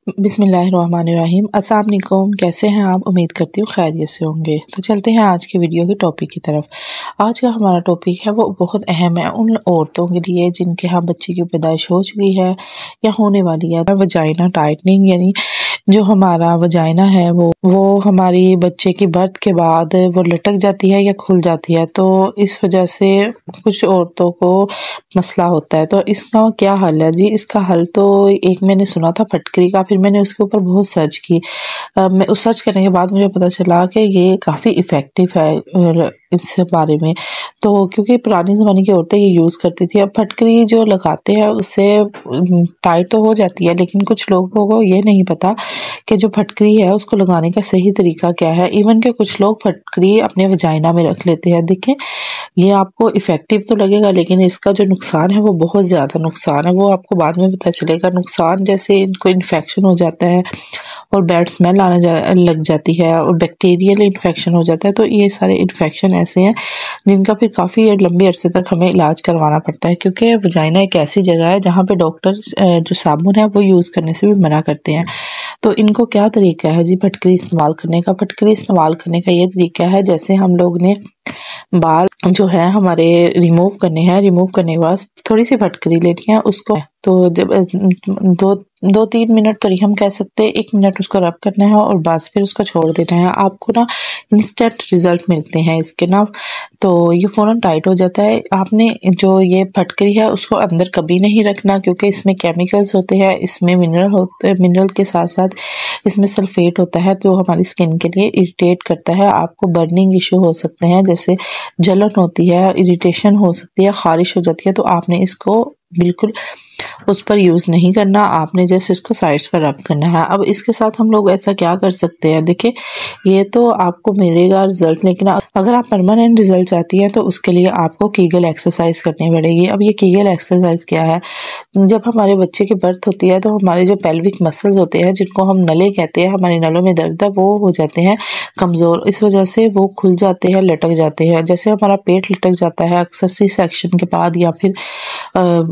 बिस्मिल्लाहिर्रहमानिर्रहीम। अस्सलाम वालेकुम। कैसे हैं आप? उम्मीद करती हूँ खैरियत से होंगे। तो चलते हैं आज के वीडियो के टॉपिक की तरफ। आज का हमारा टॉपिक है वो बहुत अहम है उन औरतों के लिए जिनके यहाँ बच्चे की पैदाइश हो चुकी है या होने वाली है। वजाइना टाइटनिंग यानी जो हमारा वजाइना है वो हमारी बच्चे की बर्थ के बाद वो लटक जाती है या खुल जाती है। तो इस वजह से कुछ औरतों को मसला होता है। तो इसका क्या हल है जी? इसका हल तो एक मैंने सुना था फटकरी का, फिर मैंने उसके ऊपर बहुत सर्च की। मैं उस सर्च करने के बाद मुझे पता चला कि ये काफ़ी इफ़ेक्टिव है और इस बारे में। तो क्योंकि पुरानी ज़माने की औरतें ये यूज़ करती थी। अब फटकरी जो लगाते हैं उससे टाइट तो हो जाती है, लेकिन कुछ लोगों को ये नहीं पता कि जो फटकरी है उसको लगाने का सही तरीका क्या है। इवन के कुछ लोग फटकरी अपने वजाइना में रख लेते हैं। देखें, ये आपको इफ़ेक्टिव तो लगेगा, लेकिन इसका जो नुकसान है वो बहुत ज़्यादा नुकसान है। वो आपको बाद में पता चलेगा। नुकसान जैसे इनको इन्फेक्शन हो जाता है और बैड स्मेल लग जाती है और बैक्टीरियल इन्फेक्शन हो जाता है। तो ये सारे इन्फेक्शन ऐसे हैं जिनका फिर काफ़ी लंबे अरसे तक हमें इलाज करवाना पड़ता है, क्योंकि वजाइना एक ऐसी जगह है जहाँ पे डॉक्टर जो साबुन है वो यूज़ करने से भी मना करते हैं। तो इनको क्या तरीका है जी फटकरी इस्तेमाल करने का? फटकरी इस्तेमाल करने का ये तरीका है, जैसे हम लोग ने बाल जो है हमारे रिमूव करने हैं, रिमूव करने के बाद थोड़ी सी फटकरी लेनी है उसको। तो जब दो तीन मिनट तो नहीं हम कह सकते, 1 मिनट उसको रब करना है और बस फिर उसको छोड़ देना है। आपको ना इंस्टेंट रिजल्ट मिलते हैं इसके ना। तो ये फ़ौरन टाइट हो जाता है। आपने जो ये फटकरी है उसको अंदर कभी नहीं रखना, क्योंकि इसमें केमिकल्स होते हैं, इसमें मिनरल होते हैं, मिनरल के साथ साथ इसमें सल्फेट होता है जो हमारी स्किन के लिए इरिटेट करता है। आपको बर्निंग इशू हो सकते हैं, जैसे जलन होती है, इरिटेशन हो सकती है, ख़ारिश हो जाती है। तो आपने इसको बिल्कुल उस पर यूज़ नहीं करना, आपने जैसे इसको साइड्स पर रब करना है। अब इसके साथ हम लोग ऐसा क्या कर सकते हैं? देखिए, ये तो आपको मिलेगा रिजल्ट, लेकिन अगर आप परमानेंट रिजल्ट चाहती हैं तो उसके लिए आपको कीगल एक्सरसाइज करनी पड़ेगी। अब ये कीगल एक्सरसाइज क्या है? जब हमारे बच्चे की बर्थ होती है तो हमारे जो पेल्विक मसल्स होते हैं, जिनको हम नले कहते हैं, हमारे नलों में दर्द है, वो हो जाते हैं कमज़ोर। इस वजह से वो खुल जाते हैं, लटक जाते हैं। जैसे हमारा पेट लटक जाता है अक्सर सी सेक्शन के बाद या फिर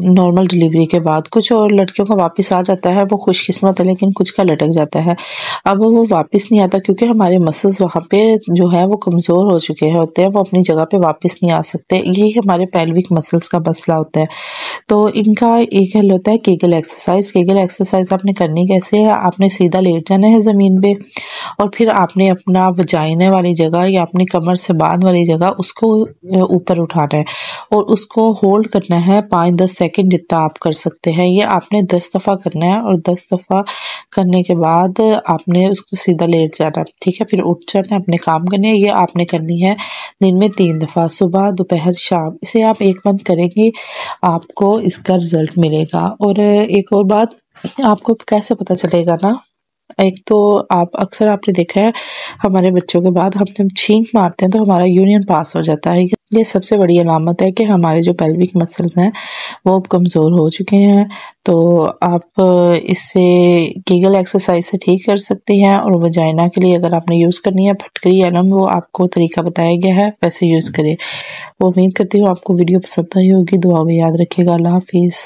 नॉर्मल डिलीवरी के बाद। कुछ और लड़कियों का वापस आ जाता है, वो खुशकिस्मत है, लेकिन कुछ का लटक जाता है। अब वो वापस नहीं आता क्योंकि हमारे मसल्स वहाँ पे जो है वो कमज़ोर हो चुके होते हैं, वो अपनी जगह पे वापस नहीं आ सकते। यही हमारे पेल्विक मसल्स का मसला होता है। तो इनका एक हल होता है कीगल एक्सरसाइज। कीगल एक्सरसाइज आपने करनी कैसे है? आपने सीधा लेट जाना है ज़मीन पे और फिर आपने अपना वजाइना वाली जगह या अपनी कमर से बाद वाली जगह उसको ऊपर उठाना है और उसको होल्ड करना है 5-10 सेकंड जितना आप कर सकते हैं। ये आपने 10 दफ़ा करना है और 10 दफ़ा करने के बाद आपने उसको सीधा लेट जाना है, ठीक है? फिर उठ जाना है, अपने काम करने हैं। ये आपने करनी है दिन में 3 दफ़ा, सुबह, दोपहर, शाम। इसे आप 1 मंथ करेंगी, आपको इसका रिजल्ट मिलेगा। और एक और बात, आपको कैसे पता चलेगा ना? एक तो आप अक्सर आपने देखा है हमारे बच्चों के बाद हम जब छींक मारते हैं तो हमारा यूरिन पास हो जाता है। ये सबसे बड़ी अलामत है कि हमारे जो पेल्विक मसल्स हैं वो अब कमज़ोर हो चुके हैं। तो आप इससे कीगल एक्सरसाइज से ठीक कर सकते हैं। और वजाइना के लिए अगर आपने यूज़ करनी है फटकरी एलम, वो आपको तरीका बताया गया है, वैसे यूज़ करें। वो उम्मीद करती हूँ आपको वीडियो पसंद आई होगी। दुआ में याद रखिएगा। अल्लाह हाफिज़।